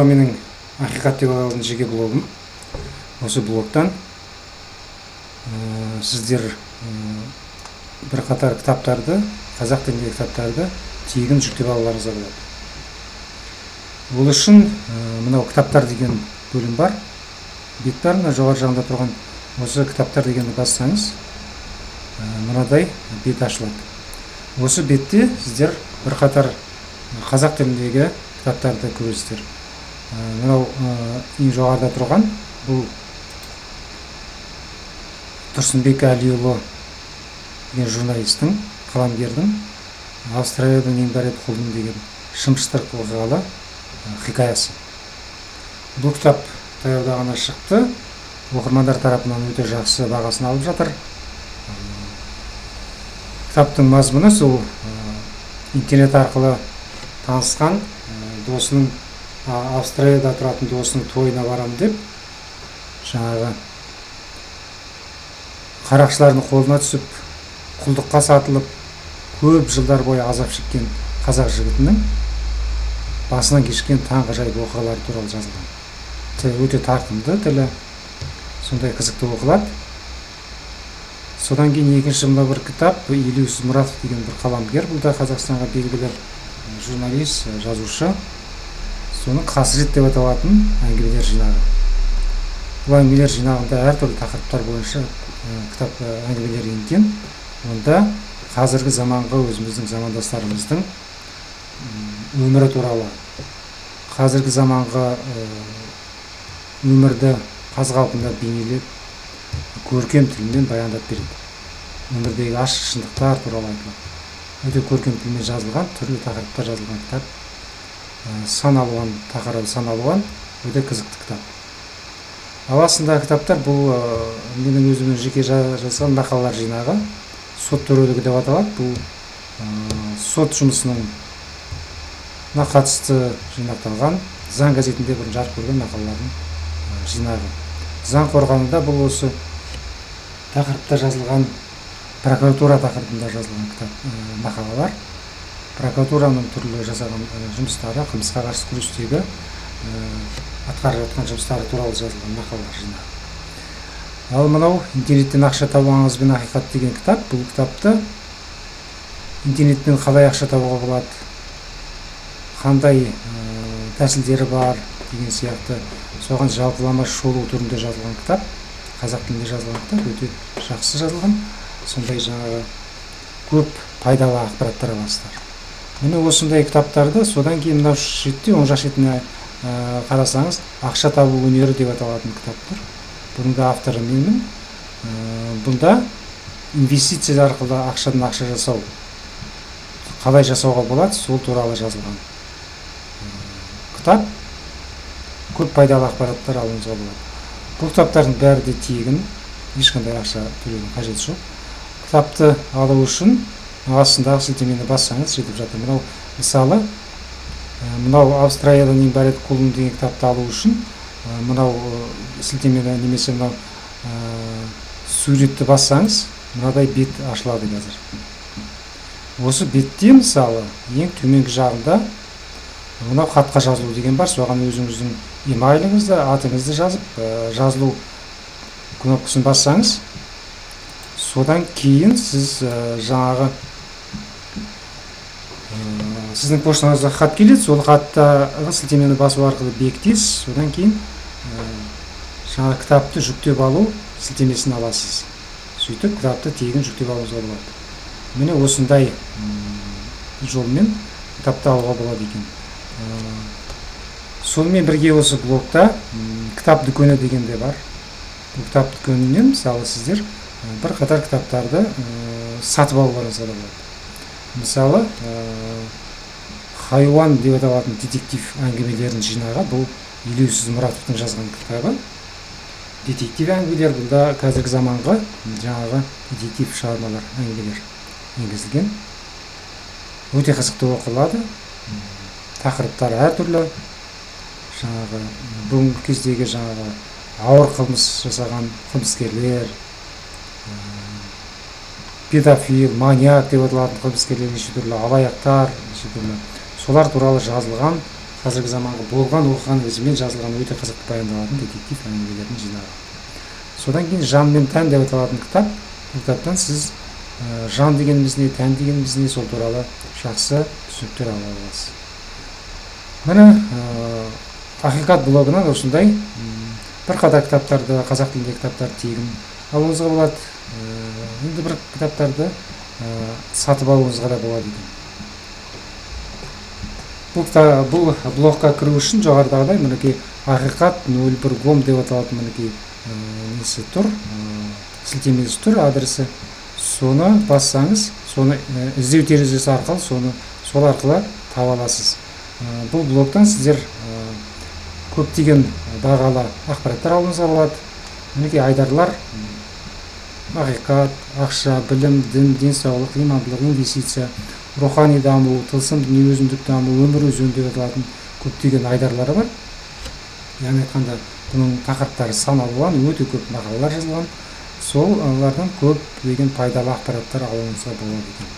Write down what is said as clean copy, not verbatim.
мынау менің ақиқат деп аталатын жеке блогым. Осы блогтан сіздер бірқатар кітаптарды, қазақ тіліндегі кітаптарды тегін жүктеп алуларыңызға болады. Ол үшін мынау кітаптар деген бөлім бар. Бет бар, мына жоғары жағында тұрған осы кітаптар дегенді бассаңыз, мынадай бет ашылады. Осы бетте сіздер бірқатар қазақ тіліндегі кітаптарды көресіздер. Мынау ең жоғарыда тұрған бұл Тұрсынбек Әлиұлы деген журналистің, қаламгердің Австралиядан ең бәрі құлдым деген шымшытыр оқиғалы хикаясы. Бұл кітап таяуда ғана шықты. Оқырмандар тарапынан өте жақсы бағасын алып жатыр. Кітаптың мазмұны сол интернет арқылы танысқан досының, Австралияда тұратын досының тойына барамын деп, жаңағы қарақшылардың қолына түсіп, құлдыққа сатылып, көп жылдар бойы азап шеккен қазақ жігітінің басынан кешкен таңғажайып оқиғалары туралы жазылған. Өте тартымды, тілі сондай қызықты оқылады. Содан кейін екінші мына бір кітап, Елеусіз Мұратов деген бір қаламгер, бұл да Қазақстанға белгілі журналист, жазушы. Соның Қасірет деп аталатын әңгімелер жинағы. Бұл әңгімелер жинағында әртүрлі тақырыптар бойынша кітап әңгімелер енген. Онда қазіргі заманғы өзіміздің замандастарымыздың өмірі туралы, қазіргі заманғы өмірді қаз қалпында бейнелеп, көркем тілмен баяндап береді. Өмірдегі ашық шындықтар туралы айтылады. Өте көркем тілмен жазылған, түрлі тақырыптар жазылған кітап. Тақырыбы сан алуан, өте қызықты кітап. Аласындағы кітаптар бұл менің өзімнің жеке жазған мақалалар жинағы. Сот төрелігі деп аталады. Бұл сот жұмысының қатысты жинақталған, заң газетінде бұрын жарық көрген мақалалардың жинағы. Заң қорғанында бұл осы тақырыпта жазылған, прокуратура тақырыбында жазылған кітап мақалалар. Прокуратураның түрлі жасаған жұмыстары, қылмысқа қарсы күрестегі атқарып жатқан жұмыстары туралы жазылған мақалалар жинағы. Ал мынау интернеттен ақша табуыңызбен ақиқат деген кітап. Бұл кітапты интернеттен қалай ақша табуға болады, қандай тәсілдері бар деген сияқты соған жалпылама шолу түрінде жазылған кітап. Қазақ тілінде жазылған кітап, өте жақсы жазылған. Сондай жаңағы көп пайдалы ақпараттар аласыздар. Міне осындай кітаптарды, содан кейін мынау шетте, оң жақ шетіне қарасаңыз, ақша табу өнері деп аталатын кітаптар. Бұның да авторы менмін. Бұнда инвестиция арқылы ақшадан ақша жасау, қалай жасауға болады, сол туралы жазылған кітап. Көп пайдалы ақпараттар алуыңызға болады. Бұл кітаптардың бәрі де тегін, ешқандай ақша төлеудің қажеті жоқ. Кітапты алу үшін астындағы сілтемені бассаңыз жетіп жатыр. Мынау мысалы, мынау Австралиядан ең бәрі құлдым деген кітапты алу үшін мынау сілтемені немесе мынау суретті бассаңыз, мынадай бет ашылады қазір. Осы бетте мысалы ең төменгі жағында мынау хатқа жазылу деген бар. Соған өзіңіздің имейліңізді, атыңызды жазып, жазылу кнопкасын бассаңыз, содан кейін сіз жаңағы сіздің поштаңызға хат келеді. Сол хаттағы сілтемені басу арқылы бекітесіз. Содан кейін жаңағы кітапты жүктеп алу сілтемесін аласыз. Сөйтіп кітапты тегін жүктеп алуыңызға болады. Міне осындай жолмен кітапты алуға болады екен. Сонымен бірге осы блогта кітап дүкені деген де бар. Бұл кітап дүкенінен мысалы сіздер бірқатар кітаптарды сатып алуларыңызға да болады. Мысалы, Хайуан деп аталатын детектив әңгімелерін жинағы, бұл Елеусіз Мұратовтың жазған кітабы. Детектив әңгімелер, бұнда қазіргі заманғы жаңағы детектив шығармалар, әңгімелер енгізілген. Өте қызықты оқылады. Тақырыптар әртүрлі. Жаңағы бүгінгі кездегі жаңағы ауыр қылмыс жасаған қылмыскерлер, педофил, маньяк деп аталатын қылмыскерлер, неше түрлі алаяқтар, неше түрлі солар туралы жазылған қазіргі заманғы болған оқыған ізімен жазылған өте қызықты баяндалатын детектив әңгімелердің жинағы. Содан кейін жан мен тән деп аталатын кітап. Бұл кітаптан сіз жан дегеніміз не, тән дегеніміз не, сол туралы жақсы түсініктер ала аласыз. Міне ақиқат блогынан осындай бірқатар кітаптарды, қазақ тіліндегі кітаптарды тегін алуыңызға болады. Енді бір кітаптарды сатып алуыңызға да болады екен. Бұл блогқа кіру үшін жоғарыдағыдай мінекей ақиқат 01com деп аталатын мінекей несі тұр, сілтемесі тұр, адресі. Соны бассаңыз, соны іздеу терезесі арқылы сол арқылы таба аласыз. Бұл блогтан сіздер көптеген бағалы ақпараттар алуыңызға болады. Мінекей айдарлар, ақиқат, ақша, білім, дін, денсаулық, имандылық, инвестиция, рухани даму, тылсым дүние, өзіндік даму, өмір өзі деп аталатын көптеген айдарлары бар. Яғни айтқанда бұның тақырыптары сан алуан, өте көп мақалалар жазылған. Солардан көптеген пайдалы ақпараттар алуыңызға болады екен.